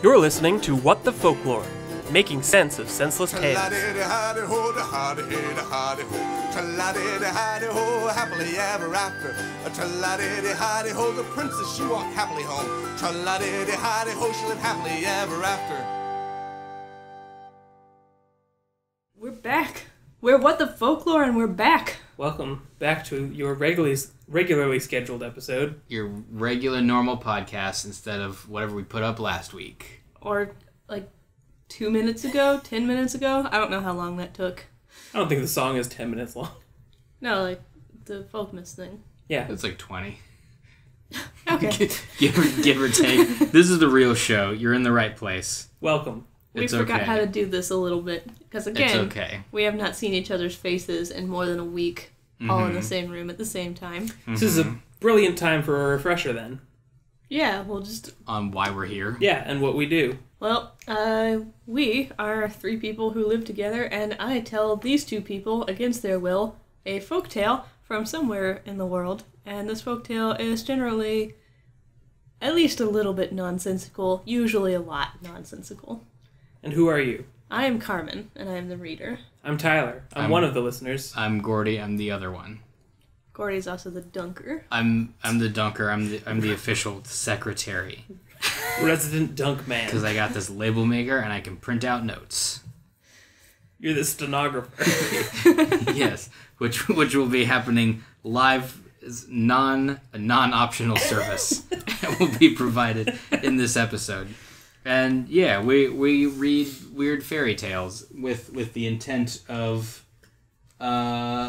You're listening to What the Folklore, making sense of senseless tales. Happily ever after. Tra-la-di-di-hi-di-ho, the princess, she walked happily home. Tra-la-di-di-hi-di-ho, she lived happily ever after. We're back. We're What the Folklore, and we're back. Welcome back to your regularly scheduled episode. Your regular normal podcast instead of whatever we put up last week. Or like 2 minutes ago, 10 minutes ago. I don't know how long that took. I don't think the song is 10 minutes long. No, like the Folkmas thing. Yeah. It's like 20. Okay. give or take. This is the real show. You're in the right place. Welcome. We forgot how to do this a little bit. Because again, it's okay. We have not seen each other's faces in more than a week, all in the same room at the same time. This is a brilliant time for a refresher then. Yeah, we'll just... On why we're here. Yeah, and what we do. Well, we are 3 people who live together, and I tell these 2 people, against their will, a folktale from somewhere in the world. And this folktale is generally at least a little bit nonsensical, usually a lot nonsensical. And who are you? I am Carmen, and I am the reader. I'm Tyler. I'm one of the listeners. I'm Gordy. I'm the other one. Gordy's also the dunker. I'm the dunker. I'm the official secretary. Resident dunk man. Because I got this label maker and I can print out notes. You're the stenographer. Yes, which will be happening live as a non-optional service that will be provided in this episode. And yeah, we read weird fairy tales with the intent of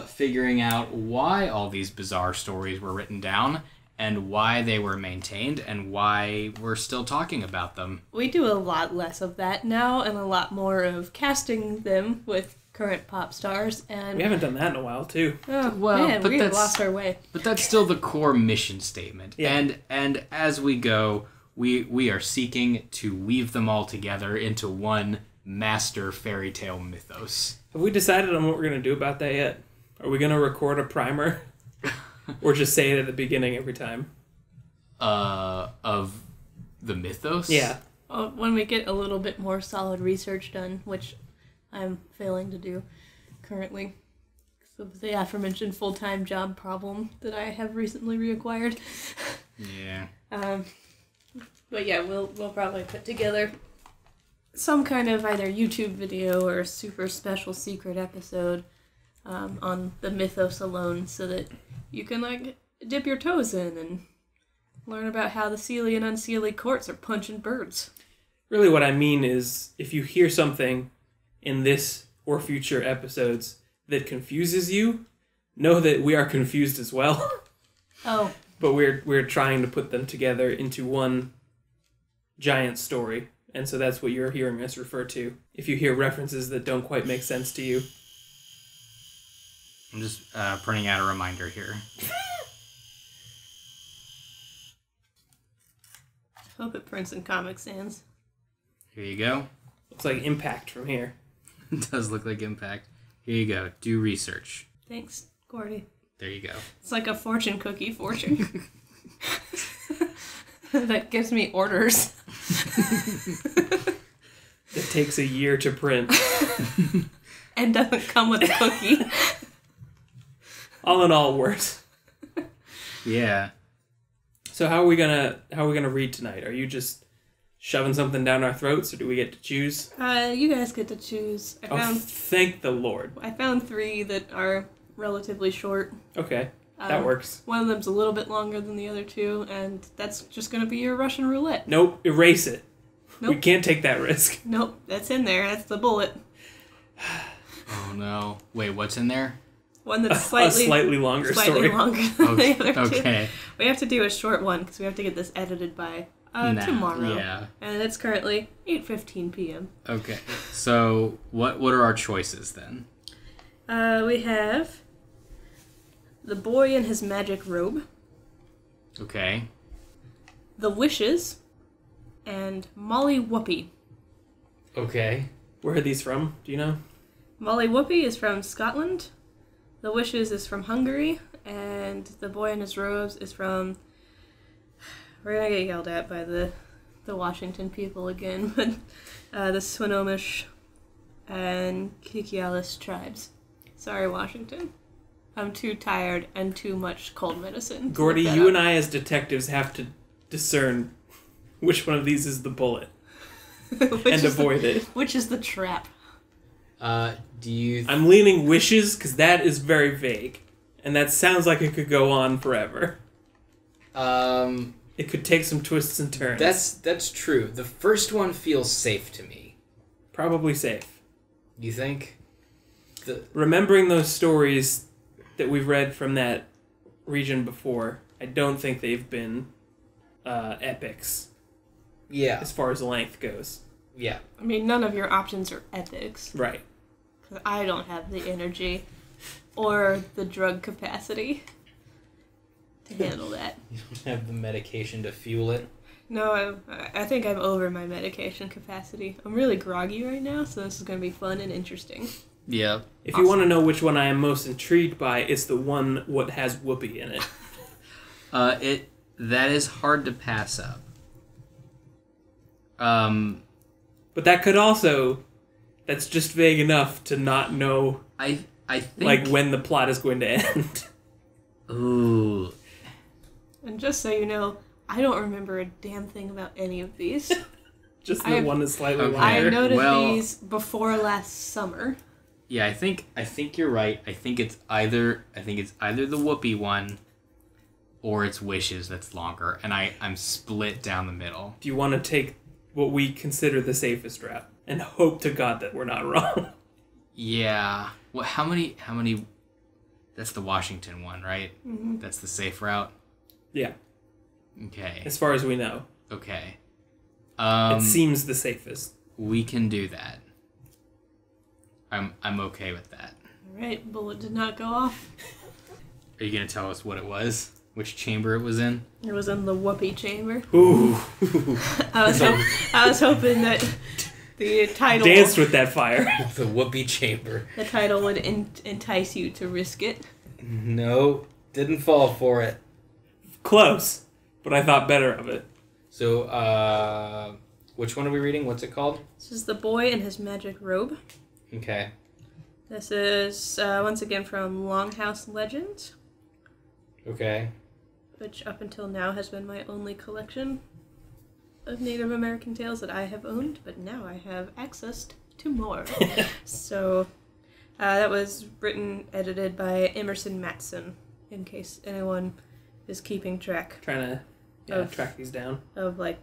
figuring out why all these bizarre stories were written down and why they were maintained and why we're still talking about them. We do a lot less of that now and a lot more of casting them with current pop stars. And We haven't done that in a while, too. Oh, Well, man, but we have that's- lost our way. But that's still the core mission statement. Yeah. And as we go, we are seeking to weave them all together into one master fairy tale mythos. Have we decided on what we're going to do about that yet? Are we going to record a primer? Or just say it at the beginning every time? Of the mythos? Yeah. When we get a little bit more solid research done, which I'm failing to do currently. So the aforementioned full-time job problem that I have recently reacquired. Yeah. But yeah, we'll probably put together some kind of either YouTube video or super special secret episode on the mythos alone, so that you can like dip your toes in and learn about how the Seelie and Unseelie courts are punching birds. Really what I mean is, if you hear something in this or future episodes that confuses you, know that we are confused as well. Oh. But we're trying to put them together into one giant story. And so that's what you're hearing us refer to. If you hear references that don't quite make sense to you. I'm just printing out a reminder here. Hope it prints in Comic Sans. Here you go. Looks like Impact from here. It does look like Impact. Here you go. Do research. Thanks, Gordy. There you go. It's like a fortune cookie fortune. That gives me orders. It takes a year to print. And doesn't come with a cookie. All in all, worse. Yeah. So how are we gonna read tonight? Are you just shoving something down our throats, or do we get to choose? You guys get to choose. Thank the Lord. I found 3 that are relatively short. Okay, that works. One of them's a little bit longer than the other 2, and that's just going to be your Russian roulette. Nope, erase it. Nope. We can't take that risk. Nope, that's in there. That's the bullet. Oh no. Wait, what's in there? One that's a slightly longer story. Longer than the other 2. Okay. We have to do a short one because we have to get this edited by tomorrow. Yeah. And it's currently 8:15 p.m. Okay. So what are our choices then? We have The Boy in His Magic Robe, Okay. The Wishes, and Molly Whoopee. Okay. Where are these from? Do you know? Molly Whoopee is from Scotland, The Wishes is from Hungary, and The Boy in His Robes is from... We're gonna get yelled at by the the Washington people again, but the Swinomish and Kikialis tribes. Sorry, Washington. I'm too tired and too much cold medicine. Gordy, you and I as detectives have to discern which one of these is the bullet and avoid it. Which is the trap? Do you... I'm leaning wishes because that is very vague. And that sounds like it could go on forever. It could take some twists and turns. That's true. The first one feels safe to me. Probably safe. You think? Remembering those stories that we've read from that region before, I don't think they've been epics. Yeah. As far as length goes. Yeah. I mean, none of your options are epics. Right. Because I don't have the energy or the drug capacity to handle that. You don't have the medication to fuel it? No, I think I'm over my medication capacity. I'm really groggy right now, so this is going to be fun and interesting. Yeah. If you want to know which one I am most intrigued by, it's the one what has whoopee in it. That is hard to pass up. But that could also... That's just vague enough to not know... I think... Like, when the plot is going to end. Ooh. And just so you know, I don't remember a damn thing about any of these. Just the one is slightly Okay. longer. I noted these before last summer. Yeah, I think you're right. I think it's either the whoopee one or it's wishes that's longer, and I'm split down the middle. Do you want to take what we consider the safest route and hope to God that we're not wrong? Yeah. Well, how many that's the Washington one, right? Mm-hmm. That's the safe route? Yeah. Okay. As far as we know. Okay. It seems the safest. We can do that. I'm okay with that. Alright, bullet did not go off. Are you gonna tell us what it was? Which chamber it was in? It was in the whoopee chamber. Ooh. I was hoping that the title... Danced with that fire. The whoopee chamber. The title would entice you to risk it. No, didn't fall for it. Close, but I thought better of it. So, which one are we reading? What's it called? This is The Boy and His Magic Robe. Okay. This is, once again, from Longhouse Legends. Okay. Which up until now has been my only collection of Native American tales that I have owned, but now I have access to more. So, that was written, edited by Emerson Matson, in case anyone is keeping track. Trying to track these down. Of, like,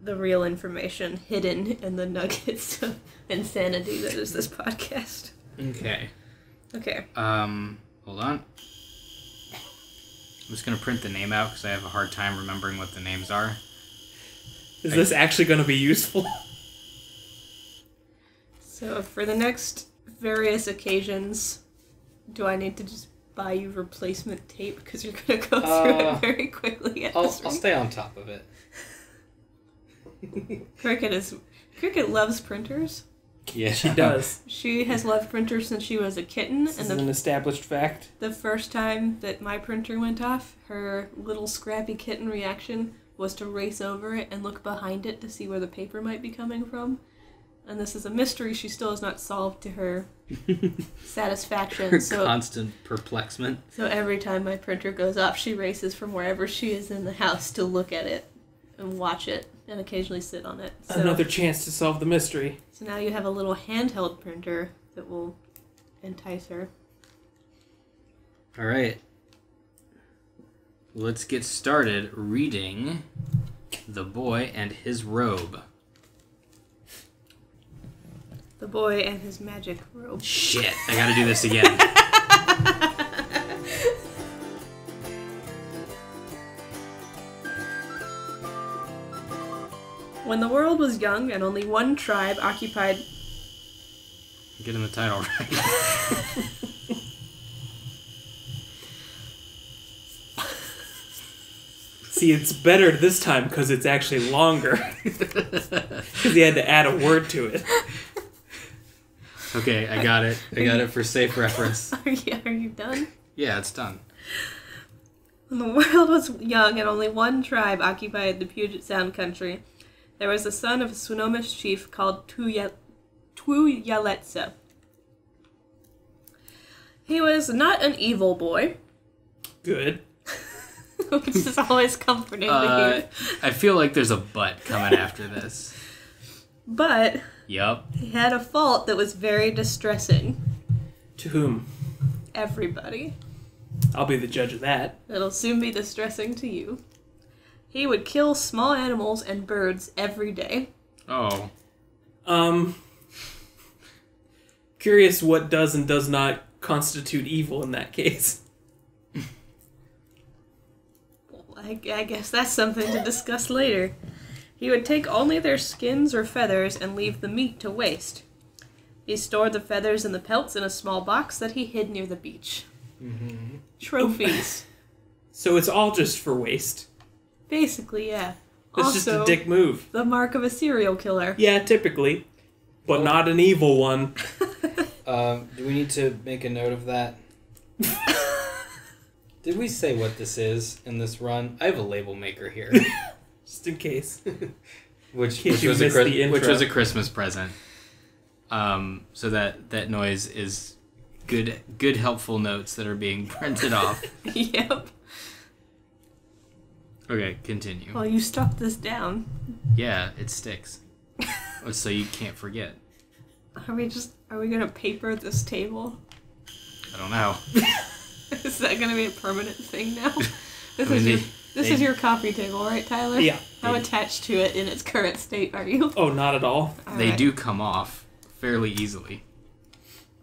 the real information hidden in the nuggets of insanity that is this podcast. Okay. Okay. Hold on. I'm just going to print the name out because I have a hard time remembering what the names are. Is this actually going to be useful? So for the next various occasions, do I need to just buy you replacement tape because you're going to go through it very quickly? I'll stay on top of it. Cricket loves printers. Yeah, she does. She has loved printers since she was a kitten. This is an established fact. The first time that my printer went off, her little scrappy kitten reaction was to race over it and look behind it to see where the paper might be coming from. And this is a mystery she still has not solved to her satisfaction. Her constant perplexment. So every time my printer goes off, she races from wherever she is in the house to look at it and watch it and occasionally sit on it. So, another chance to solve the mystery. So now you have a little handheld printer that will entice her. All right. Let's get started reading The Boy and His Robe. The Boy and His Magic Robe. Shit, I gotta do this again. When the world was young and only one tribe occupied... Getting the title right. See, it's better this time because it's actually longer. Because he had to add a word to it. Okay, I got it. I got it for safe reference. Are you done? Yeah, it's done. When the world was young and only one tribe occupied the Puget Sound country, There was a son of a Swinomish chief called Tuyaletsa. He was not an evil boy. Good. Which is always comforting to hear. I feel like there's a but coming after this. But Yup. he had a fault that was very distressing. To whom? Everybody. I'll be the judge of that. It'll soon be distressing to you. He would kill small animals and birds every day. Oh. Curious what does and does not constitute evil in that case. I guess that's something to discuss later. He would take only their skins or feathers and leave the meat to waste. He stored the feathers and the pelts in a small box that he hid near the beach. Mm-hmm. Trophies. So it's all just for waste. Basically, yeah. It's also, just a dick move. The mark of a serial killer. Yeah, typically. But not an evil one. Do we need to make a note of that? Did we say what this is in this run? I have a label maker here. Just in case. Which In case you was missed the intro. Which was a Christmas present. So that noise is good helpful notes that are being printed off. Yep. Okay, continue. Well, you stuck this down. Yeah, it sticks. So you can't forget. Are we gonna paper this table? I don't know. Is that gonna be a permanent thing now? This I mean, is your coffee table, right, Tyler? Yeah. How attached to it in its current state are you? Oh, not at all. They Alright. do come off fairly easily.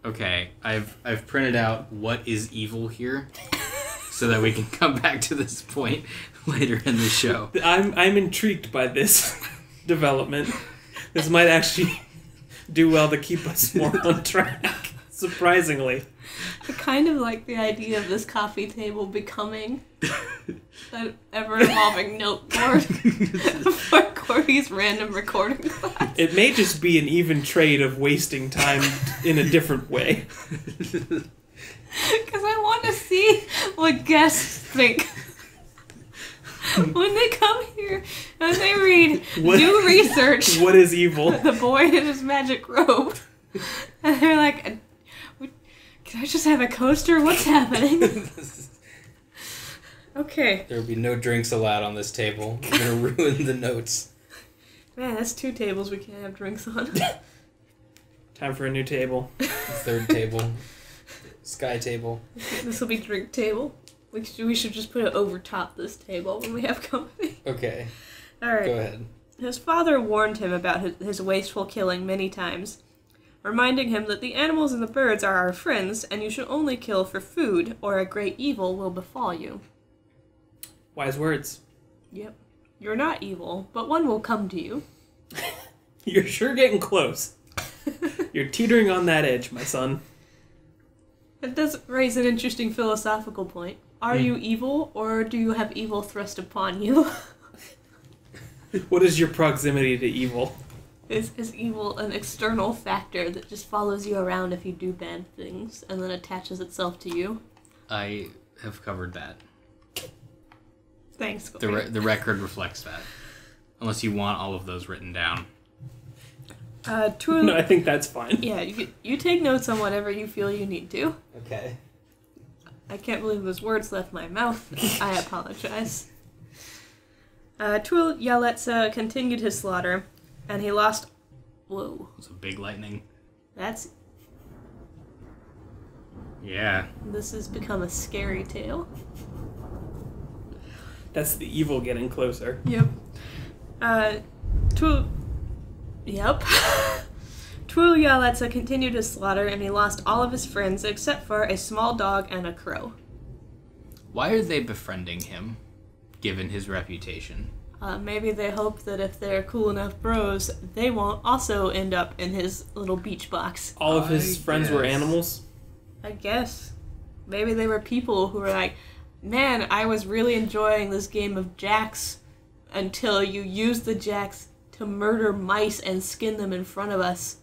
Okay, I've printed out what is evil here, so that we can come back to this point later in the show. I'm intrigued by this development. This might actually do well to keep us more on track. Surprisingly. I kind of like the idea of this coffee table becoming an ever-evolving note board for Corey's random recording class. It may just be an even trade of wasting time in a different way. Because I want to see what guests think. When they come here and they read new research, What is evil? The boy in his magic robe, and they're like, can I just have a coaster? What's happening? Okay. There will be no drinks allowed on this table. We're gonna ruin the notes. Man, that's 2 tables we can't have drinks on. Time for a new table. Third table. Sky table. This will be drink table. We should just put it over top this table when we have company. Okay. Alright. Go ahead. His father warned him about his wasteful killing many times, reminding him that the animals and the birds are our friends, and you should only kill for food, or a great evil will befall you. Wise words. Yep. You're not evil, but one will come to you. You're sure getting close. You're teetering on that edge, my son. It does raise an interesting philosophical point. Are you evil, or do you have evil thrust upon you? What is your proximity to evil? Is evil an external factor that just follows you around if you do bad things, and then attaches itself to you? I have covered that. Thanks, Corey. The record reflects that. Unless you want all of those written down. No, I think that's fine. Yeah, you take notes on whatever you feel you need to. Okay. I can't believe those words left my mouth. I apologize. Tuyaletsa continued his slaughter, and he lost... Whoa. It's a big lightning. That's... Yeah. This has become a scary tale. That's the evil getting closer. Yep. Yep. Tuyaletsa continued his slaughter, and he lost all of his friends except for a small dog and a crow. Why are they befriending him, given his reputation? Maybe they hope that if they're cool enough bros, they won't also end up in his little beach box. All of his friends were animals? I guess. Maybe they were people who were like, man, I was really enjoying this game of jacks until you used the jacks to murder mice and skin them in front of us.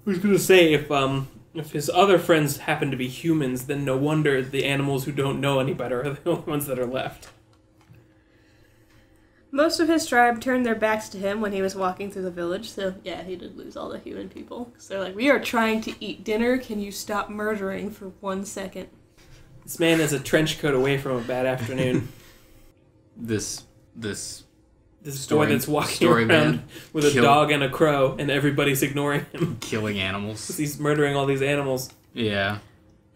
I was going to say, if his other friends happen to be humans, then no wonder the animals who don't know any better are the only ones that are left. Most of his tribe turned their backs to him when he was walking through the village, so yeah, he did lose all the human people. So they're like, we are trying to eat dinner, can you stop murdering for 1 second? This man is a trench coat away from a bad afternoon. This boy that's walking around with a dog and a crow, and everybody's ignoring him. Killing animals. He's murdering all these animals. Yeah.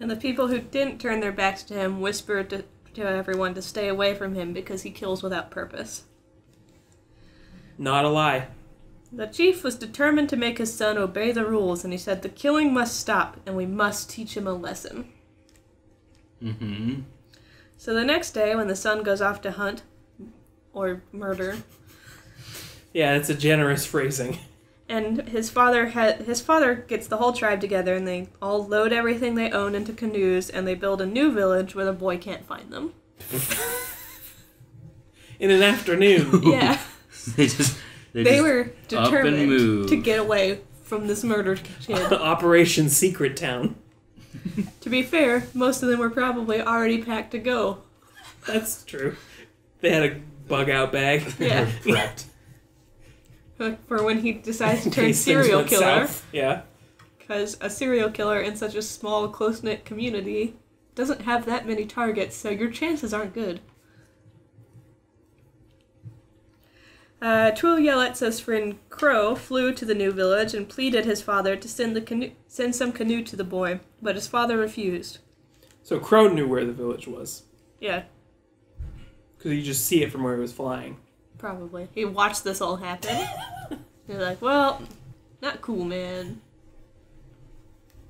And the people who didn't turn their backs to him whispered to everyone to stay away from him because he kills without purpose. Not a lie. The chief was determined to make his son obey the rules, and he said the killing must stop, and we must teach him a lesson. Mm-hmm. So the next day, when the son goes off to hunt, or murder... Yeah, it's a generous phrasing. And his father gets the whole tribe together, and they all load everything they own into canoes, and they build a new village where the boy can't find them. In an afternoon. Yeah. They were up and determined moved. to get away from this murdered kid. Operation Secret Town. To be fair, most of them were probably already packed to go. That's true. They had a bug-out bag. Yeah. Prepped. For when he decides to In turn case things serial went killer. south. Yeah. Because a serial killer in such a small, close-knit community doesn't have that many targets, so your chances aren't good. Tuiyeletsa's friend Crow flew to the new village and pleaded his father to send some canoe to the boy, but his father refused. So Crow knew where the village was. Yeah, Because you just see it from where he was flying. probably. He watched this all happen. They're like, well, not cool, man.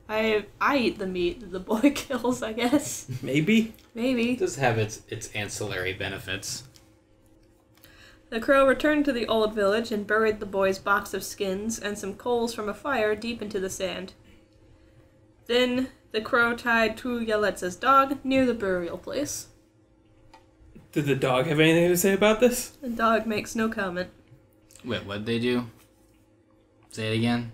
I eat the meat that the boy kills, I guess. Maybe? Maybe. It does have its ancillary benefits. The crow returned to the old village and buried the boy's box of skins and some coals from a fire deep into the sand. Then the crow tied Tuiyeletsa's dog near the burial place. Did the dog have anything to say about this? The dog makes no comment. Wait, what'd they do? Say it again.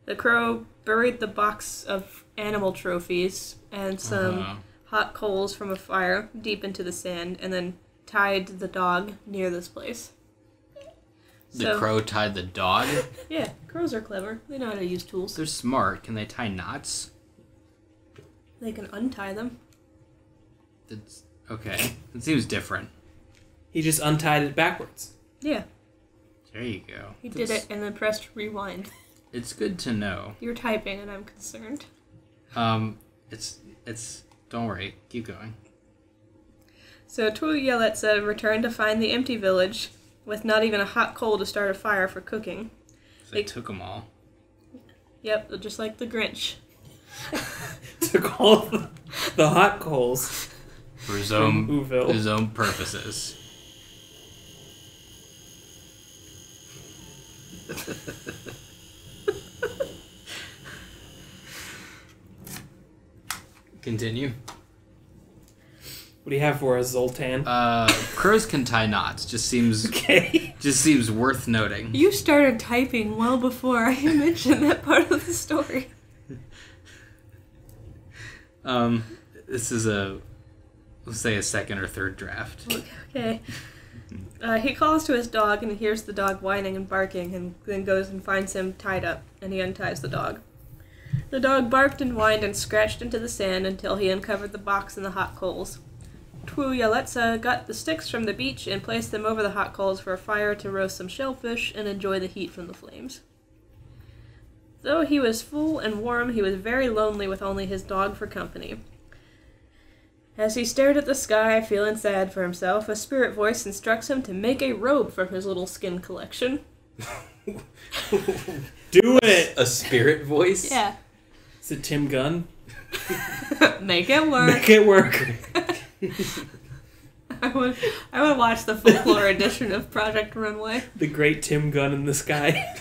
The crow buried the box of animal trophies and some hot coals from a fire deep into the sand, and then tied the dog near this place. The crow tied the dog? Yeah, crows are clever. They know how to use tools. They're smart. Can they tie knots? They can untie them. That's okay. It seems different. He just untied it backwards. Yeah, There you go. he did it and then pressed rewind. It's good to know. You're typing and I'm concerned. It's don't worry. Keep going. So Tuiyeletsa returned to find the empty village with not even a hot coal to start a fire for cooking. So they took them all. Yep, just like the Grinch. Took all the hot coals. For his From Ooville. his own purposes. Continue. What do you have for us, Zoltan? Crows can tie knots. Just seems Okay. just seems worth noting. You started typing well before I mentioned that part of the story. This is let's say a second or third draft. Okay. He calls to his dog and hears the dog whining and barking, and then goes and finds him tied up, and he unties the dog. The dog barked and whined and scratched into the sand until he uncovered the box and the hot coals. Tuiyeletsa got the sticks from the beach and placed them over the hot coals for a fire to roast some shellfish and enjoy the heat from the flames. Though he was full and warm, he was very lonely with only his dog for company. As he stared at the sky, feeling sad for himself, a spirit voice instructs him to make a robe from his little skin collection. Do it! A spirit voice? Yeah. Is it Tim Gunn? Make it work. Make it work. I would watch the Folklore edition of Project Runway. The great Tim Gunn in the sky.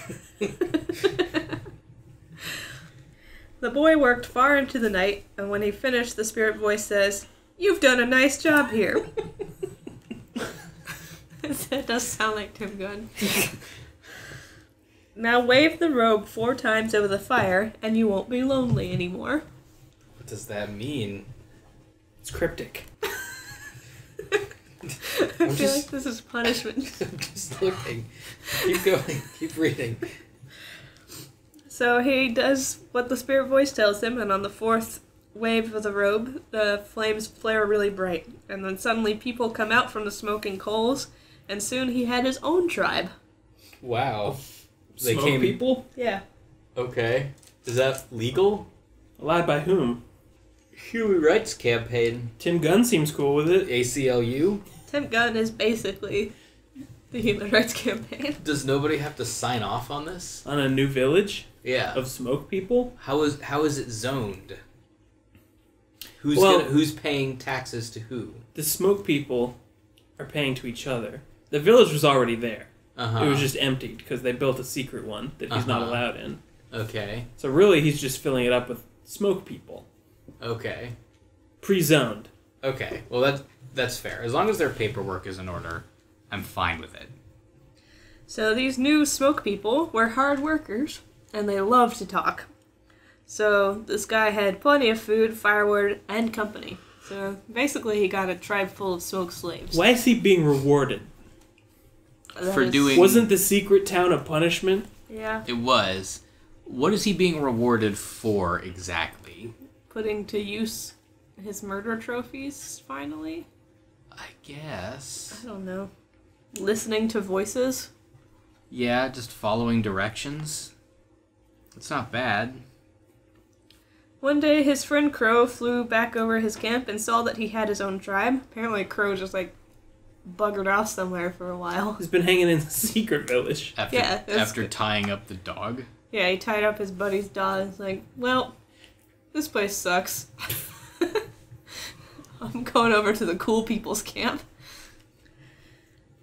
The boy worked far into the night, and when he finished, the spirit voice says, "You've done a nice job here." That does sound like Tim Gunn. Now wave the robe 4 times over the fire, and you won't be lonely anymore. What does that mean? It's cryptic. I feel like this is punishment. I'm just looking. Keep going. Keep reading. So he does what the spirit voice tells him, and on the fourth wave of the robe, the flames flare really bright. And then suddenly people come out from the smoking coals, and soon he had his own tribe. Wow. Smoke people? Yeah. Okay. Is that legal? Allowed by whom? Human Rights Campaign. Tim Gunn seems cool with it. ACLU? Tim Gunn is basically the Human Rights Campaign. Does nobody have to sign off on this? On a new village Yeah. of smoke people? How is it zoned? Who's paying taxes to who? The smoke people are paying to each other. The village was already there. Uh-huh. It was just emptied because they built a secret one that he's not allowed in. Okay. So really, he's just filling it up with smoke people. Okay. Pre-zoned. Okay. Well, that's fair. As long as their paperwork is in order, I'm fine with it. So these new smoke people were hard workers, and they loved to talk. So this guy had plenty of food, firewood, and company. So basically he got a tribe full of smoke slaves. Why is he being rewarded? Wasn't the secret town a punishment? Yeah. It was. What is he being rewarded for exactly? Putting to use his murder trophies, finally? I guess. I don't know. Listening to voices? Yeah, just following directions. It's not bad. One day, his friend Crow flew back over his camp and saw that he had his own tribe. Apparently, Crow just, buggered off somewhere for a while. He's been hanging in the secret village. After tying up the dog? Yeah, he tied up his buddy's dog. It's like, well, this place sucks. I'm going over to the cool people's camp.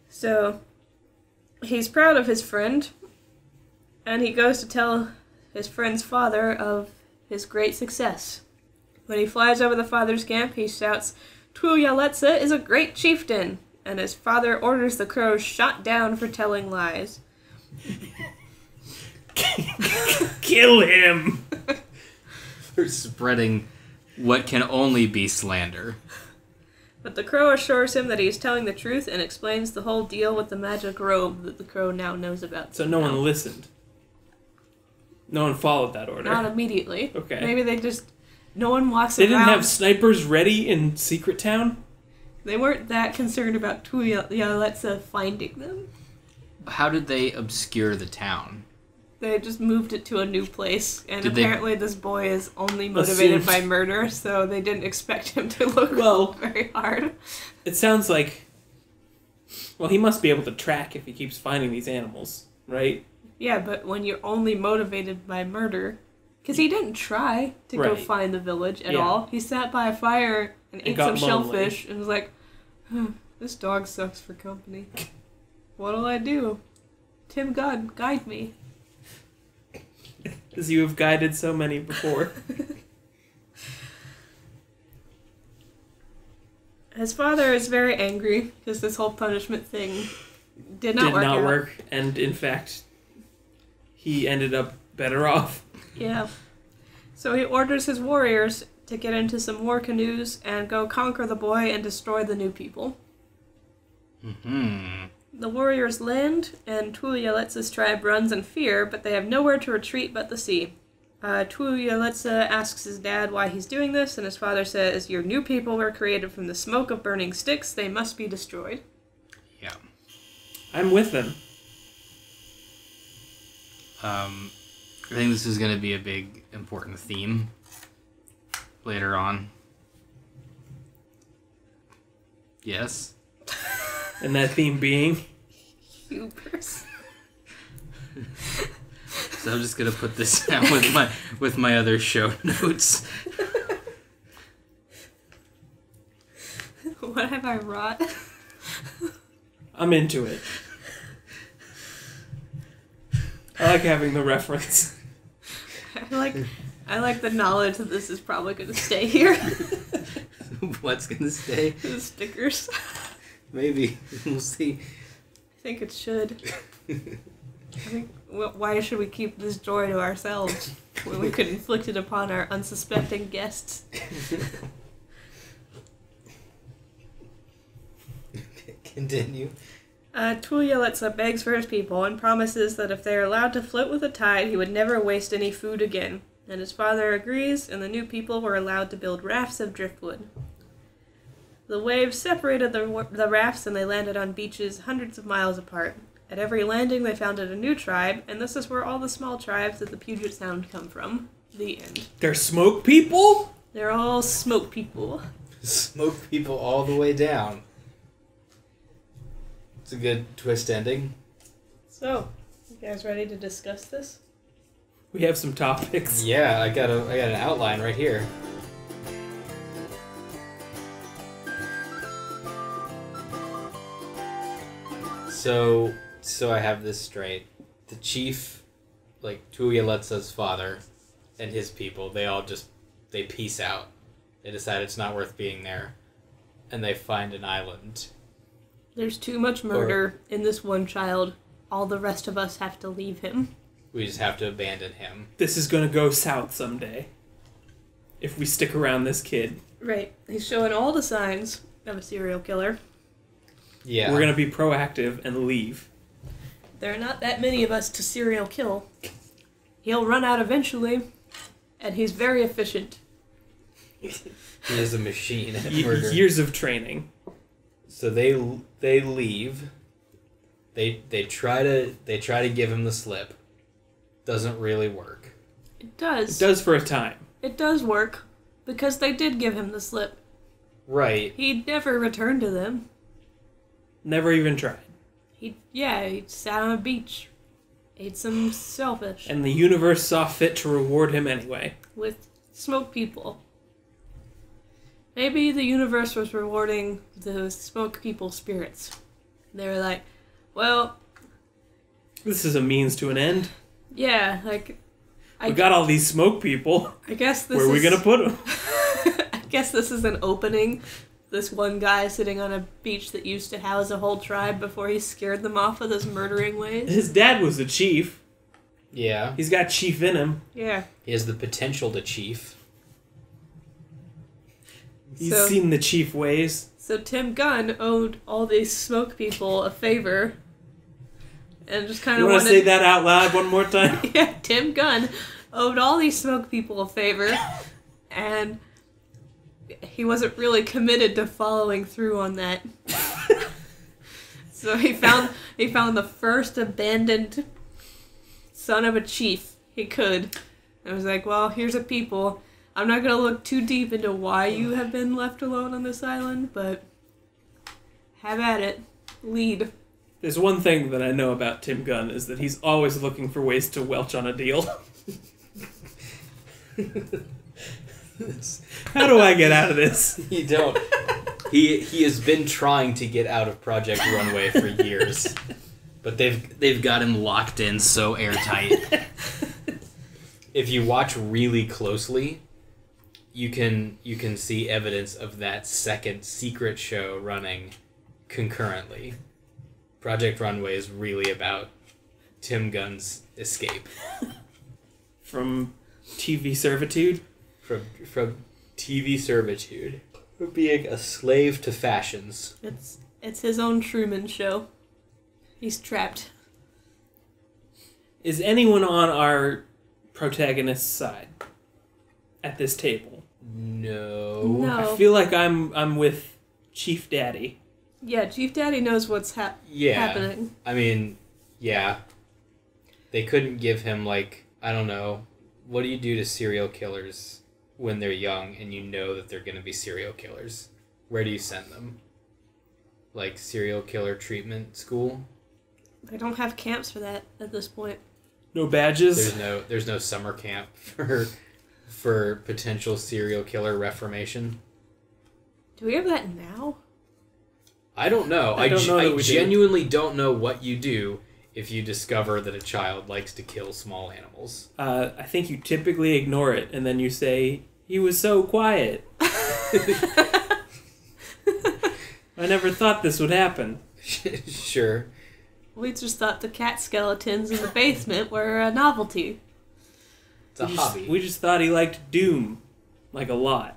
So, he's proud of his friend, and he goes to tell his friend's father of his great success. When he flies over the father's camp, he shouts, "Tuyaletsa is a great chieftain!" And his father orders the crows shot down for telling lies. Kill him! For spreading what can only be slander. But the crow assures him that he is telling the truth and explains the whole deal with the magic robe that the crow now knows about. So no one listened. No one followed that order. Not immediately. Okay. Maybe they just... No one walks They around. didn't have snipers ready in Secret Town? They weren't that concerned about Tuyaletsa finding them. How did they obscure the town? They just moved it to a new place, and Did apparently this boy is only motivated by murder, so they didn't expect him to look very hard. It sounds like... Well, he must be able to track if he keeps finding these animals, right? Yeah, but when you're only motivated by murder... Because he didn't try to go find the village at all. He sat by a fire and ate some shellfish and was like, this dog sucks for company. What'll I do? Tim Gunn, guide me. As you have guided so many before. His father is very angry because this whole punishment thing did not work. And in fact, he ended up better off. Yeah. So he orders his warriors to get into some war canoes and go conquer the boy and destroy the new people. Mm-hmm. The warriors land, and Tuyaletsa's tribe runs in fear, but they have nowhere to retreat but the sea. Tuyaletsa asks his dad why he's doing this, and his father says, "Your new people were created from the smoke of burning sticks. They must be destroyed." Yeah. I'm with them. I think this is going to be a big, important theme later on. Yes? And that theme being? Hubris. So I'm just going to put this down with my other show notes. What have I wrought? I'm into it. I like having the reference. I like the knowledge that this is probably going to stay here. What's going to stay? The stickers. Maybe. We'll see. I think it should. I think, why should we keep this joy to ourselves when we could inflict it upon our unsuspecting guests? Continue. Tuialetza begs for his people and promises that if they are allowed to float with the tide, he would never waste any food again. And his father agrees, and the new people were allowed to build rafts of driftwood. The waves separated the rafts, and they landed on beaches hundreds of miles apart. At every landing, they founded a new tribe, and this is where all the small tribes of the Puget Sound come from. The end. They're smoke people? They're all smoke people. Smoke people all the way down. It's a good twist ending. So, you guys ready to discuss this? We have some topics. Yeah, I got an outline right here. So I have this straight. The chief, like Tuialetza's father, and his people, they peace out. They decide it's not worth being there, and they find an island. There's too much murder in this one child. All the rest of us have to leave him. We just have to abandon him. This is gonna go south someday. If we stick around this kid. Right. He's showing all the signs of a serial killer. Yeah. We're gonna be proactive and leave. There are not that many of us to serial kill. He'll run out eventually, and he's very efficient. He is a machine at murder. Years of training. So they leave. They try to give him the slip. Doesn't really work. It does. It does for a time. It does work, because they did give him the slip. Right. He never returned to them. Never even tried. He sat on a beach, ate some shellfish. And the universe saw fit to reward him anyway. With smoke people. Maybe the universe was rewarding the smoke people spirits. They were like, well... This is a means to an end. Yeah, like... We got all these smoke people. I guess this Where are we gonna put them? I guess this is an opening. This one guy sitting on a beach that used to house a whole tribe before he scared them off with his murdering ways. His dad was the chief. Yeah. He's got chief in him. Yeah. He has the potential to chief. He's seen the chief ways. So Tim Gunn owed all these smoke people a favor. And just kind of wanted... You want to say that out loud one more time? Yeah, Tim Gunn owed all these smoke people a favor. And... he wasn't really committed to following through on that. So he found the first abandoned son of a chief he could. And was like, well, here's a people. I'm not going to look too deep into why you have been left alone on this island, but have at it. Lead. There's one thing that I know about Tim Gunn is that he's always looking for ways to welch on a deal. How do I get out of this? You don't. He has been trying to get out of Project Runway for years, but they've got him locked in so airtight. If you watch really closely, you can see evidence of that second secret show running concurrently. Project Runway is really about Tim Gunn's escape from TV servitude. From TV servitude. Being a slave to fashions. It's his own Truman Show. He's trapped. Is anyone on our protagonist's side at this table? No. I feel like I'm with Chief Daddy. Yeah, Chief Daddy knows what's happening. I mean, yeah. They couldn't give him, like, I don't know, what do you do to serial killers when they're young and you know that they're going to be serial killers? Where do you send them? Like, serial killer treatment school? They don't have camps for that at this point. No badges? There's no summer camp for potential serial killer reformation. Do we have that now? I don't know. I genuinely genuinely don't know what you do if you discover that a child likes to kill small animals. I think you typically ignore it, and then you say, he was so quiet. I never thought this would happen. Sure. We just thought the cat skeletons in the basement were a novelty. It's a hobby. We just thought he liked Doom, like, a lot.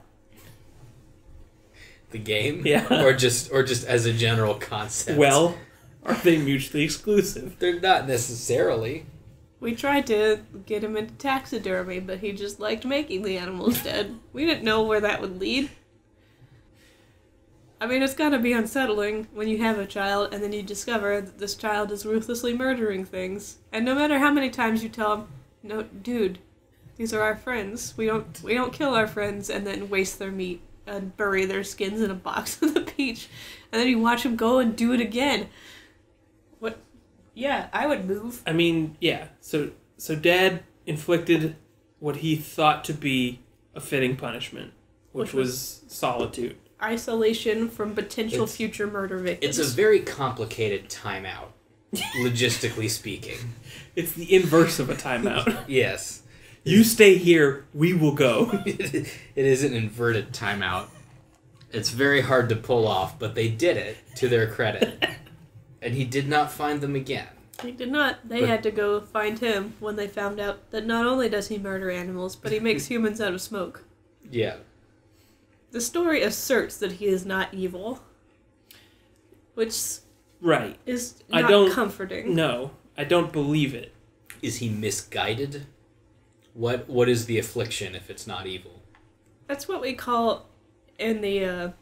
the game? Yeah. Or just as a general concept? Well, are they mutually exclusive? They're not necessarily. We tried to get him into taxidermy, but he just liked making the animals dead. We didn't know where that would lead. I mean, it's gotta be unsettling when you have a child and then you discover that this child is ruthlessly murdering things. And no matter how many times you tell him, no, dude, these are our friends. We don't kill our friends and then waste their meat and bury their skins in a box on the beach. And then you watch him go and do it again. What? Yeah, I would move. I mean, yeah. So Dad inflicted what he thought to be a fitting punishment, which was solitude. Isolation from potential It's- future murder victims. It's a very complicated timeout, logistically speaking. It's the inverse of a timeout. Yes. You stay here, we will go. It is an inverted timeout. It's very hard to pull off, but they did it, to their credit. And he did not find them again. He did not. They had to go find him when they found out that not only does he murder animals, but he makes humans out of smoke. Yeah. The story asserts that he is not evil, which Right. is I not don't- comforting. No, I don't believe it. Is he misguided? What is the affliction if it's not evil? That's what we call in the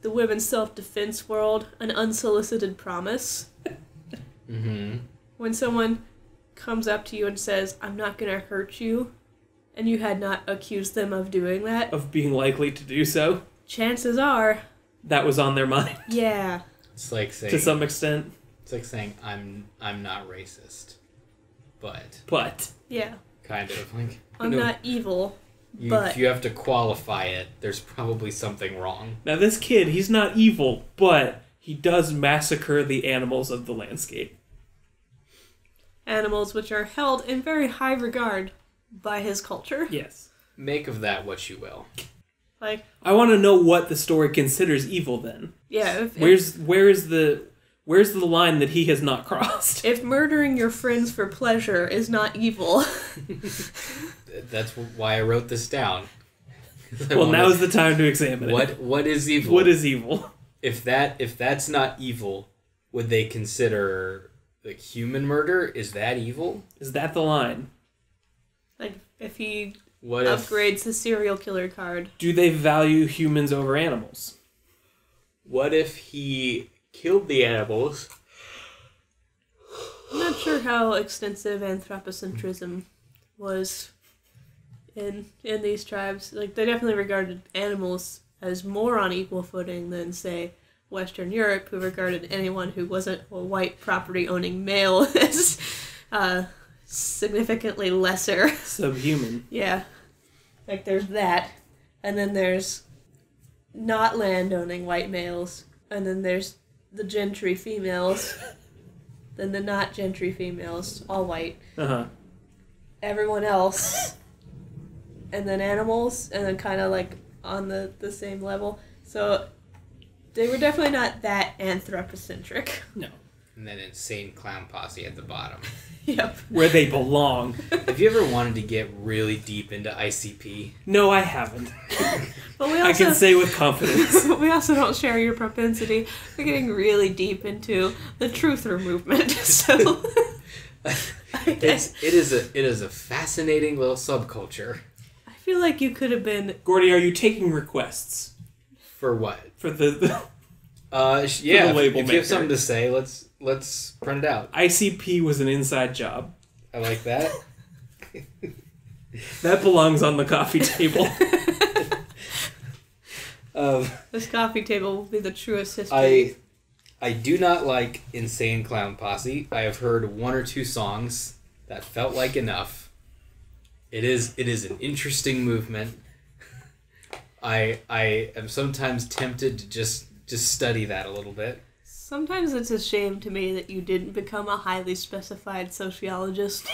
women's self-defense world an unsolicited promise. Mm-hmm. When someone comes up to you and says, "I'm not going to hurt you," and you had not accused them of doing that, Of being likely to do so. chances are, That was on their mind yeah. It's like saying to some extent. it's like saying I'm not racist, but But Yeah. kind of like I'm no, not evil, you, but if you have to qualify it, there's probably something wrong. now this kid, he's not evil, but he does massacre the animals of the landscape. animals which are held in very high regard by his culture. Yes. Make of that what you will. Like, I want to know what the story considers evil then. yeah, Where's the line that he has not crossed? if murdering your friends for pleasure is not evil, That's why I wrote this down. I Well, wanna- now's the time to examine it. what is evil? What is evil? If that's not evil, would they consider like human murder? Is that evil? Is that the line? like if he What if upgrades the serial killer card. Do they value humans over animals? what if he killed the animals? I'm not sure how extensive anthropocentrism was in these tribes. Like, they definitely regarded animals as more on equal footing than, say, Western Europe, who regarded anyone who wasn't a white property-owning male as significantly lesser. Subhuman. Yeah. Like, there's that. And then there's not land-owning white males. And then there's the gentry females. Then the not gentry females, all white. Uh-huh. Everyone else. And then animals. And then kind of like on the same level. So they were definitely not that anthropocentric. No. And then insane clown posse at the bottom. Yep. Where they belong. Have you ever wanted to get really deep into ICP? No, I haven't. But we I also, can say with confidence. we also don't share your propensity for getting really deep into the truther movement. So It is a fascinating little subculture. I feel like you could have been. Gordy, are you taking requests For what? for the Yeah. the label if you maker. have something to say, let's print it out. ICP was an inside job. I like that. That belongs on the coffee table. This coffee table will be the truest history. I do not like Insane Clown Posse. I have heard one or two songs that felt like enough. It is an interesting movement. I am sometimes tempted to just study that a little bit. Sometimes it's a shame to me that you didn't become a highly specified sociologist.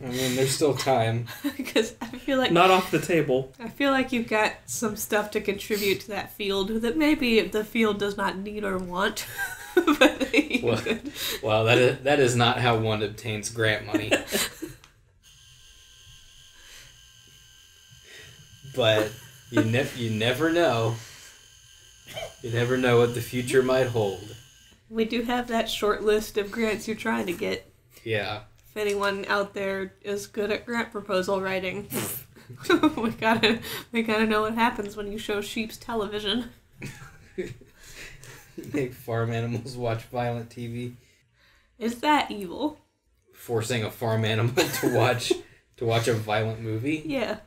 I mean, there's still time. Because I feel like Not off the table. you've got some stuff to contribute to that field that maybe the field does not need or want. But you Well, could. well, that is not how one obtains grant money. But you never know. You never know what the future might hold. We do have that short list of grants you're trying to get. Yeah. If anyone out there is good at grant proposal writing, we gotta know what happens when you show sheep's television. Make farm animals watch violent TV. Is that evil? Forcing a farm animal to watch a violent movie? Yeah.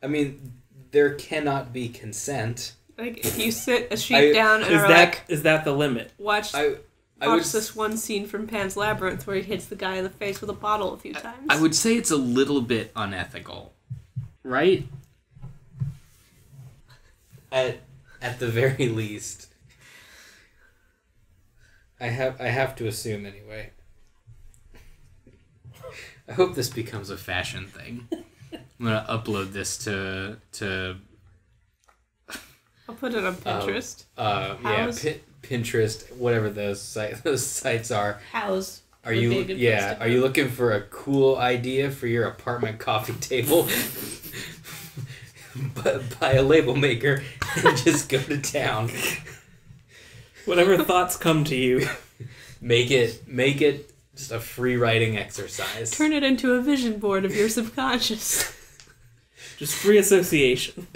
I mean, there cannot be consent. Like, if you sit a sheep down and is that the limit? watch this one scene from Pan's Labyrinth where he hits the guy in the face with a bottle a few times. I would say it's a little bit unethical, right? At the very least, I have to assume anyway. I hope this becomes a fashion thing. I'm gonna upload this to I'll put it on Pinterest. Pinterest, whatever those sites are. House. Are you looking for a cool idea for your apartment coffee table? Buy a label maker and just go to town. Whatever thoughts come to you. Make it just a free writing exercise. Turn it into a vision board of your subconscious. Just free association.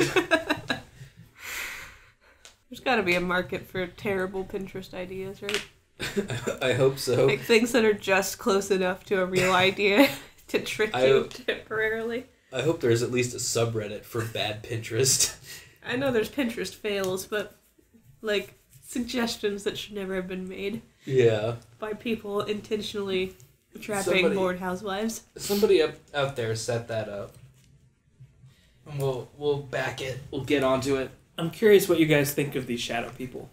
There's got to be a market for terrible Pinterest ideas, right? I hope so. Like things that are just close enough to a real idea to trick you temporarily. I hope there's at least a subreddit for bad Pinterest. I know there's Pinterest fails, but like suggestions that should never have been made. Yeah. By people intentionally trapping bored housewives. Somebody out there set that up. And we'll back it. We'll get onto it. I'm curious what you guys think of these shadow people.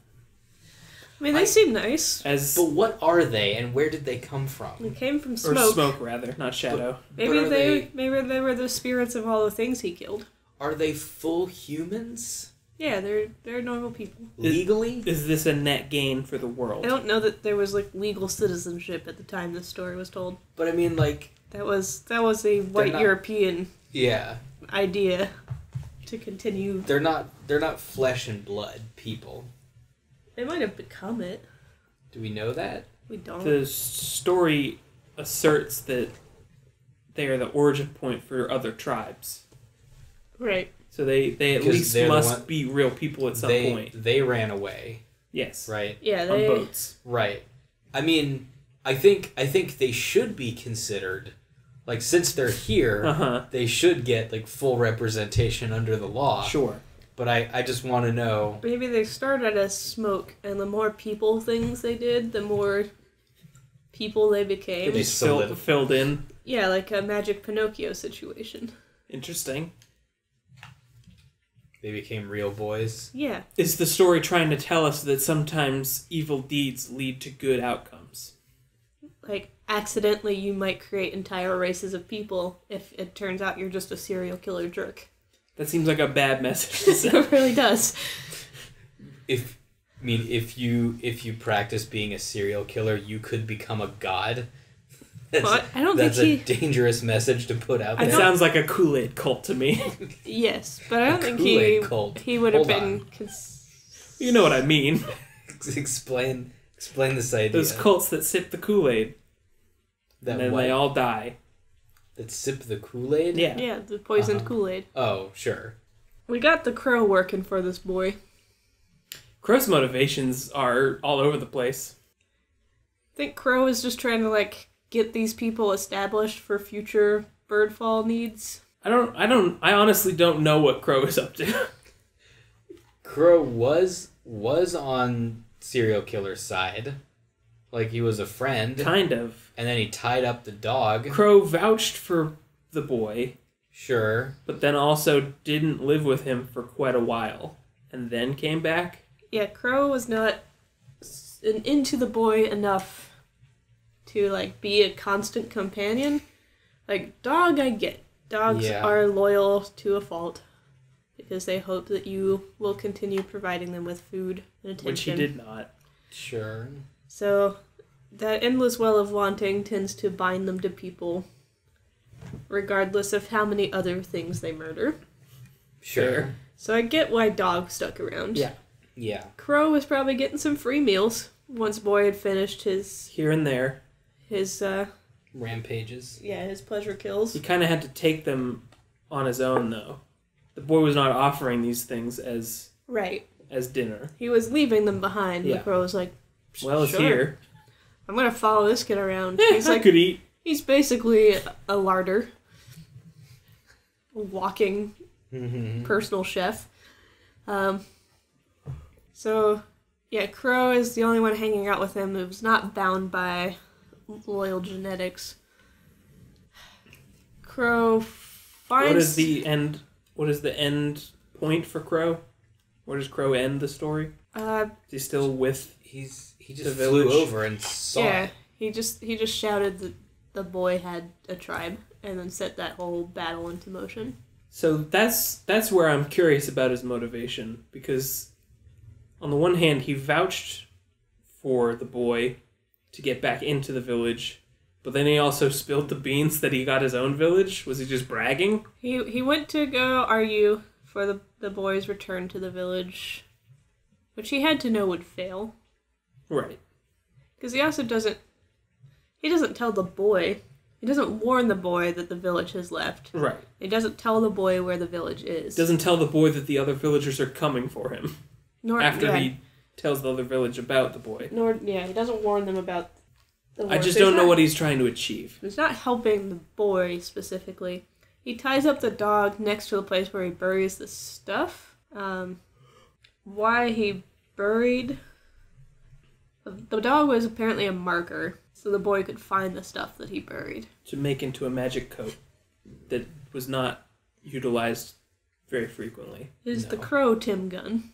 I mean, they seem nice. But what are they, and where did they come from? They came from smoke. Or smoke, rather, not shadow. Maybe they were the spirits of all the things he killed. Are they full humans? Yeah, they're normal people. Legally? Is this a net gain for the world? I don't know that there was like legal citizenship at the time this story was told. But I mean, like, that was a white European idea to continue. They're not flesh and blood people. They might have become it. Do we know that? We don't. The story asserts that they are the origin point for other tribes. Right. So they at least must be real people at some point. They ran away. Yes. Right. Yeah, on boats. Right. I mean, I think they should be considered, like, since they're here, they should get like full representation under the law. Sure. But I just want to know. Maybe they started as smoke, and the more people things they did, the more people they became. They filled in. Yeah, like a Magic Pinocchio situation. Interesting. They became real boys. Yeah. Is the story trying to tell us that sometimes evil deeds lead to good outcomes? Like, accidentally you might create entire races of people if it turns out you're just a serial killer jerk. That seems like a bad message to send. It really does. If you practice being a serial killer, you could become a god. That's a dangerous message to put out there. It sounds like a Kool-Aid cult to me. Yes, but I don't think he would have been... You know what I mean. Explain this idea. Those cults that sip the Kool-Aid. And then they all die. That sip the Kool-Aid? Yeah. Yeah, the poisoned Kool-Aid. Oh, sure. We got the crow working for this boy. Crow's motivations are all over the place. I think Crow is just trying to, like, get these people established for future Birdfall needs. I honestly don't know what Crow is up to. Crow was on serial killer's side. Like, he was a friend. Kind of. And then he tied up the dog. Crow vouched for the boy. Sure. But then also didn't live with him for quite a while. And then came back. Yeah, Crow was not into the boy enough to, like, be a constant companion. Like, dog, I get. Dogs are loyal to a fault. Because they hope that you will continue providing them with food and attention. Which he did not. Sure. So, that endless well of wanting tends to bind them to people, regardless of how many other things they murder. Sure. So I get why dog stuck around. Yeah. Yeah. Crow was probably getting some free meals once Boy had finished Here and there. his Rampages. his pleasure kills. He kind of had to take them on his own, though. The boy was not offering these things as Right. dinner. He was leaving them behind. Yeah. The Crow was like, Well, it's sure. here. I'm gonna follow this kid around. He's I could eat. He's basically a larder. A walking personal chef. So, yeah, Crow is the only one hanging out with him who's not bound by loyal genetics. Crow finds... What is the end point for Crow? Where does Crow end the story? Is he still with He the just village? flew over and saw Yeah, it. he just shouted that the boy had a tribe and then set that whole battle into motion. So that's where I'm curious about his motivation, because on the one hand he vouched for the boy to get back into the village, but then he also spilled the beans that he got his own village. Was he just bragging? He went to go argue for the boy's return to the village, which he had to know would fail. Right. Because he also doesn't tell the boy, he doesn't warn the boy that the village has left. Right. He doesn't tell the boy where the village is. Doesn't tell the boy that the other villagers are coming for him. After he tells the other village about the boy. He doesn't warn them about the war. I just So don't know what he's trying to achieve. He's not helping the boy specifically. He ties up the dog next to the place where he buries the stuff. Why he buried... The dog was apparently a marker, so the boy could find the stuff that he buried. To make into a magic coat that was not utilized very frequently. Is the crow Tim Gunn?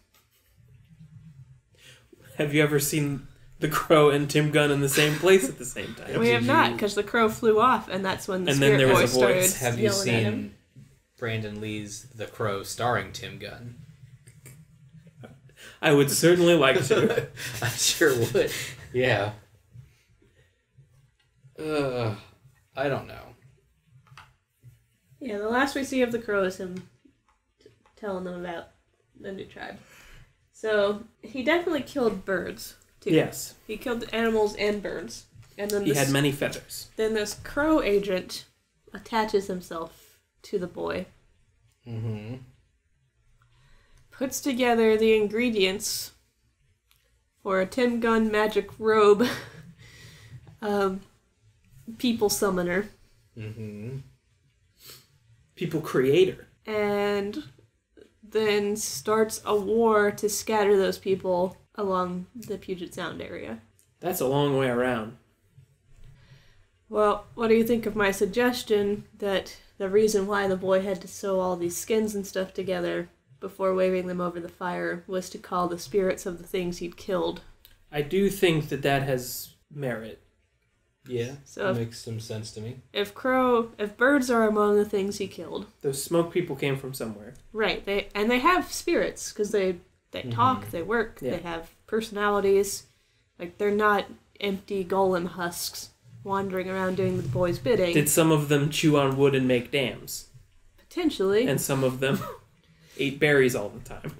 Have you ever seen the crow and Tim Gunn in the same place at the same time? We have not, because the crow flew off, and that's when the And then spirit there was voice a started voice. Have you yelling at him. seen Brandon Lee's The Crow starring Tim Gunn? I would certainly like to. I sure would. Yeah. I don't know. Yeah, the last we see of the crow is him telling them about the new tribe. So, he definitely killed birds, too. Yes. He killed animals and birds. And then He had many feathers. Then this crow agent attaches himself to the boy. Mm-hmm. Puts together the ingredients for a Tim Gunn magic robe people summoner. Mm-hmm. People creator. And then starts a war to scatter those people along the Puget Sound area. That's a long way around. Well, what do you think of my suggestion that the reason why the boy had to sew all these skins and stuff together before waving them over the fire was to call the spirits of the things he'd killed? I do think that has merit. Yeah, So that makes some sense to me. If birds are among the things he killed, Those smoke people came from somewhere. right? They have spirits because they talk, they work, Yeah. they have personalities. Like they're not empty golem husks wandering around doing the boy's bidding. Did some of them chew on wood and make dams? Potentially. And some of them ate berries all the time.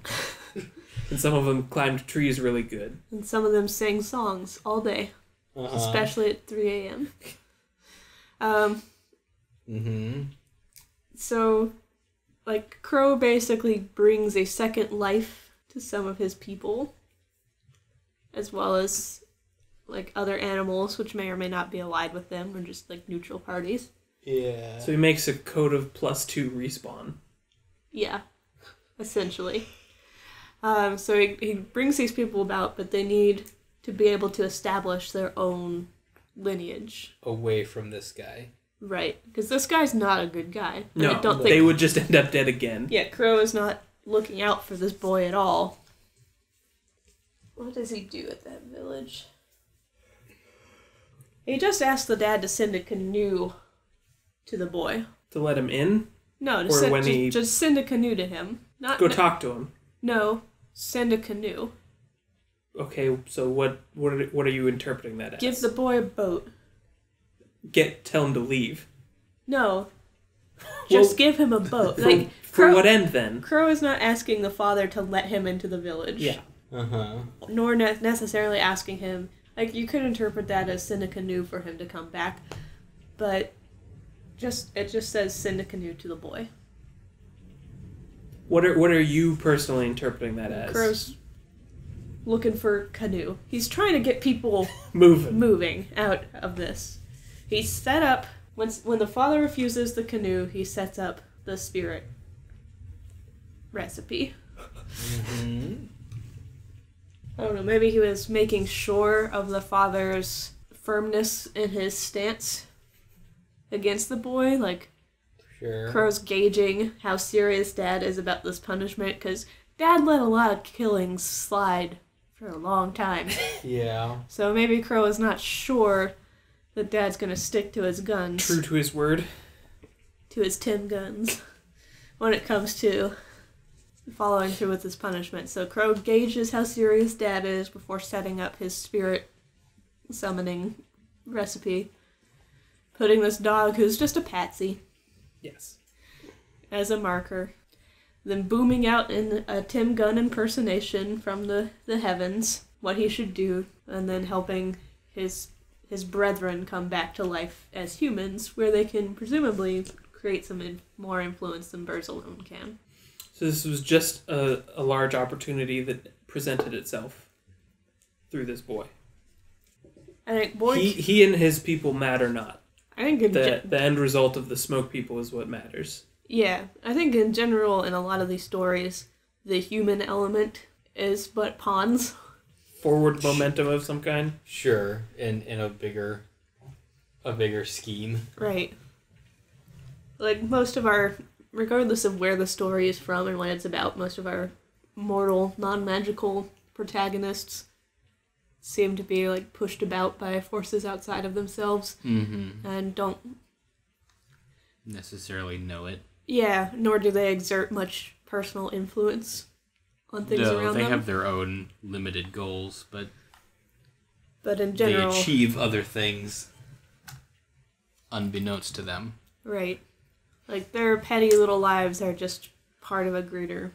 And some of them climbed trees really good. And some of them sang songs all day, especially at 3 a.m. Mm-hmm. So, like, Crow basically brings a second life to some of his people, as well as, like, other animals, which may or may not be allied with them, or just, like, neutral parties. Yeah. So he makes a code of +2 respawn. Yeah, essentially. So he brings these people about, but they need to be able to establish their own lineage. Away from this guy. Right, because this guy's not a good guy. And No, I don't think they would just end up dead again. Yeah, Crow is not looking out for this boy at all. What does he do at that village? He just asked the dad to send a canoe to the boy. To let him in? No, Or when he- just send a canoe to him. Not Go talk to him. No, send a canoe. Okay, so what are you interpreting that as? Give the boy a boat. Tell him to leave. No, just Well, give him a boat. For what end then? Crow is not asking the father to let him into the village. Yeah. nor necessarily asking him. Like, you could interpret that as Seneca knew for him to come back, but it just says Seneca knew to the boy. What are you personally interpreting that as? Crow's looking for canoe. He's trying to get people moving out of this. He set up when the father refuses the canoe, he sets up the spirit recipe. I don't know, maybe he was making sure of the father's firmness in his stance against the boy. Like, Sure. Crow's gauging how serious Dad is about this punishment, because Dad let a lot of killings slide for a long time. Yeah. So maybe Crow is not sure that Dad's going to stick to his guns. True to his word. To his Tim guns. When it comes to following through with his punishment. So Crow gauges how serious Dad is before setting up his spirit summoning recipe. Putting this dog, who's just a patsy, Yes. as a marker. Then booming out in a Tim Gunn impersonation from the heavens what he should do, and then helping his brethren come back to life as humans, where they can presumably create some more influence than birds alone can. So this was just a large opportunity that presented itself through this boy. I think boy, He and his people matter not. I think in The end result of the smoke people is what matters. yeah, I think in general in a lot of these stories, the human element is but pawns. Forward momentum of some kind. Sure. In a bigger scheme. Right. Like most of our, regardless of where the story is from and what it's about, most of our mortal, non-magical protagonists seem to be like pushed about by forces outside of themselves and don't necessarily know it. Yeah, nor do they exert much personal influence on things around they them. have their own limited goals, but in general, They achieve other things. unbeknownst to them. right. Like their petty little lives are just part of a greater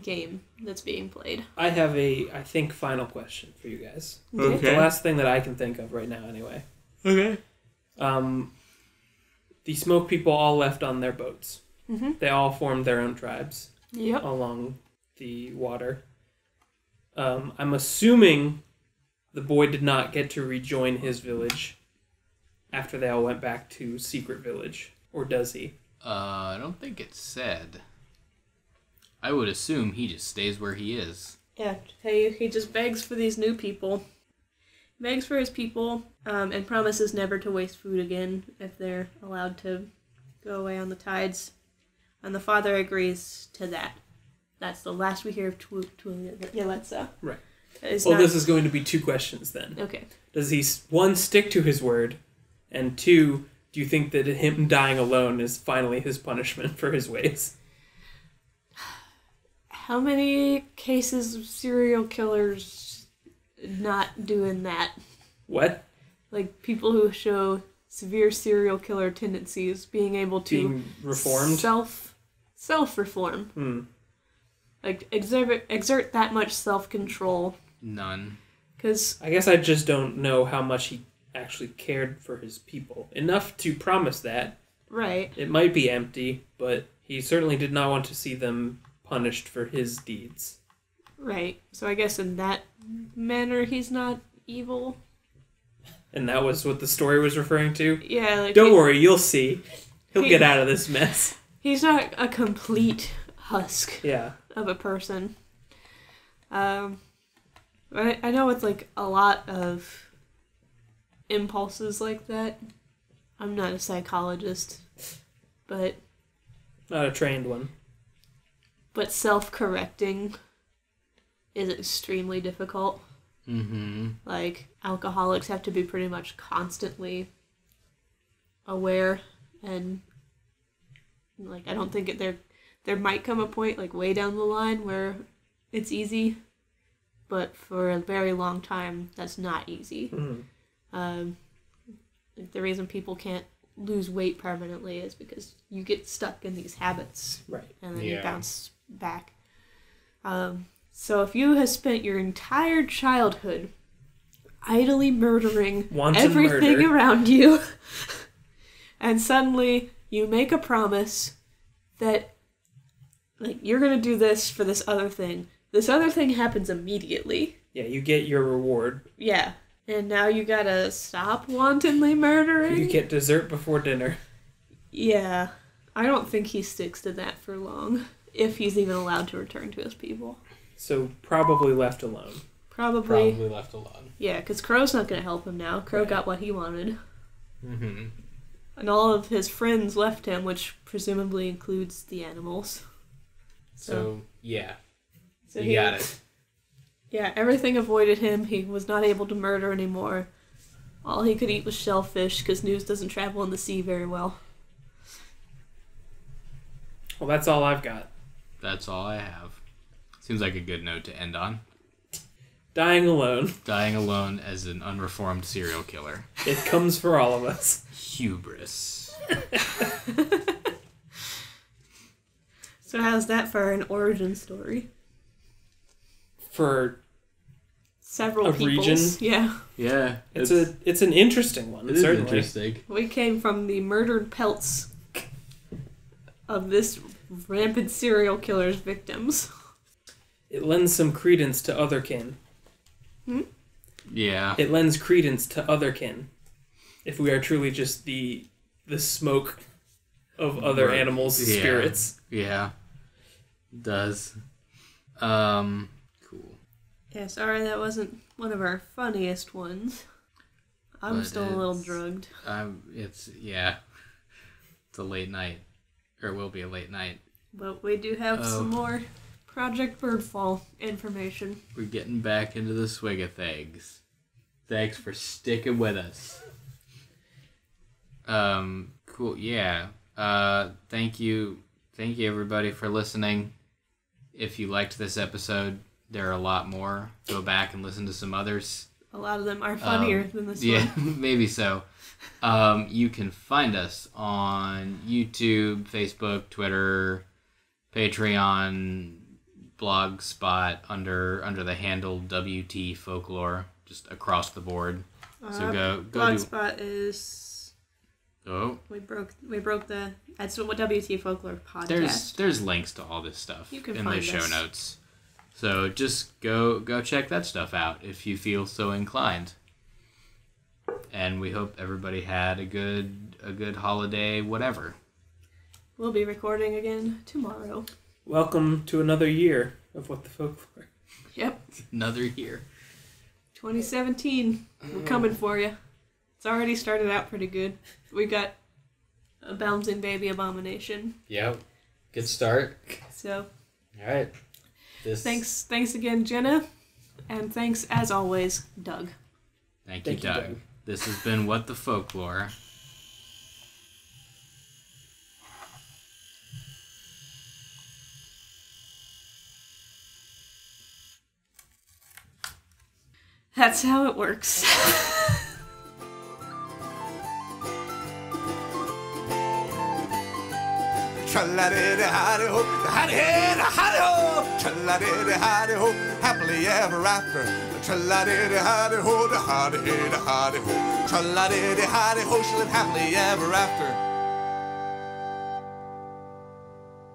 game that's being played. I have I think, final question for you guys. Okay. The last thing that I can think of right now, anyway. Okay. The smoke people all left on their boats. Mm-hmm. They all formed their own tribes Yep. along the water. I'm assuming the boy did not get to rejoin his village after they all went back to Secret Village. Or does he? I don't think it's said. I would assume he just stays where he is. Yeah, he just begs for these new people. Begs for his people, and promises never to waste food again if they're allowed to go away on the tides. And the father agrees to that. That's the last we hear of Yelitsa. Right. This is going to be two questions then. Okay. Does he, one, stick to his word? And two, do you think that him dying alone is finally his punishment for his ways? How many cases of serial killers not doing that? What? Like people who show severe serial killer tendencies being able to Being reformed? self-reform. Like exert that much self-control. None. Because I guess I just don't know how much he actually cared for his people. Enough to promise that. right, It might be empty, but he certainly did not want to see them punished for his deeds. right. So I guess in that manner he's not evil. And that was what the story was referring to? Yeah, like Don't worry, you'll see. He'll he- get out of this mess. He's not a complete husk Yeah. of a person. I know it's like a lot of impulses like that. I'm not a psychologist, but Not a trained one. self-correcting is extremely difficult. Mm-hmm. Like alcoholics have to be pretty much constantly aware, and like I don't think there might come a point like way down the line where it's easy, but for a very long time that's not easy. Like the reason people can't lose weight permanently is because you get stuck in these habits, Right. and then you Yeah. bounce back. So if you have spent your entire childhood idly murdering Wanton everything murder. around you, and suddenly you make a promise that, like, you're gonna do this for this other thing happens immediately. Yeah, you get your reward. Yeah. And now you gotta stop wantonly murdering? You get dessert before dinner. Yeah. I don't think he sticks to that for long, if he's even allowed to return to his people. So probably left alone. Probably left alone. Yeah, because Crow's not gonna help him now. Crow got what he wanted. Mm-hmm. And all of his friends left him, which presumably includes the animals. So yeah. So You got it. Yeah, everything avoided him. He was not able to murder anymore. All he could eat was shellfish, because news doesn't travel in the sea very well. Well, that's all I've got. That's all I have. Seems like a good note to end on. Dying alone. Dying alone as an unreformed serial killer. It comes for all of us. Hubris. So how's that for an origin story? For Several a peoples. region? Yeah. Yeah. it's an interesting one, It is certainly. interesting. We came from the murdered pelts of this rampant serial killer's victims. It lends some credence to otherkin. Yeah. It lends credence to otherkin. If we are truly just the smoke of other Right. animals' Yeah. spirits. Yeah. It does. Cool. Yeah, sorry that wasn't one of our funniest ones. I'm But still a little it's- drugged. It's a late night. Or it will be a late night. But we do have some more Project Birdfall information. We're getting back into the swing of things. Thanks for sticking with us. Cool, yeah. Thank you everybody for listening. If you liked this episode, there are a lot more. Go back and listen to some others. A lot of them are funnier than this Yeah, one. maybe so. You can find us on YouTube, Facebook, Twitter, Patreon, Blogspot under the handle WT Folklore, just across the board. So go do. Blogspot is Oh, we broke the that's what WT Folklore podcast. there's links to all this stuff You can in the find show us. notes. So just go check that stuff out if you feel so inclined. And we hope everybody had a good holiday, whatever. We'll be recording again tomorrow. Welcome to another year of What the Folklore. Yep. Another year. 2017. We're coming for you. It's already started out pretty good. We got a bouncing baby abomination. Yep. Good start. So All right. thanks again, Jenna, and thanks as always, Doug. Thank you, Thank you, Doug. Doug. This has been What the Folklore. That's how it works. Tra-la-di-di-hi-di-ho, hi-di-hi-di-hi-di-ho. Tra-la-di-di-hi-di-ho, happily ever after. Tra-la-di-di-hi-di-ho, hi-di-hi-di-hi-di-ho. Tra-la-di-di-hi-di-ho, she lived happily ever after.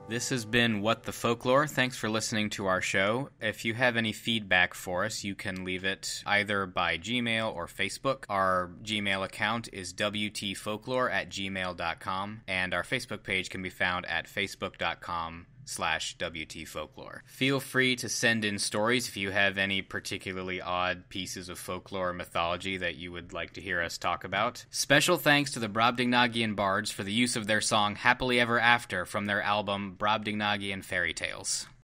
This has been What the Folklore. Thanks for listening to our show. If you have any feedback for us, you can leave it either by Gmail or Facebook. Our Gmail account is wtfolklore@gmail.com, and our Facebook page can be found at facebook.com/wtfolklore. Feel free to send in stories if you have any particularly odd pieces of folklore or mythology that you would like to hear us talk about. Special thanks to the Brobdingnagian Bards for the use of their song Happily Ever After from their album Brobdingnagian Fairy Tales.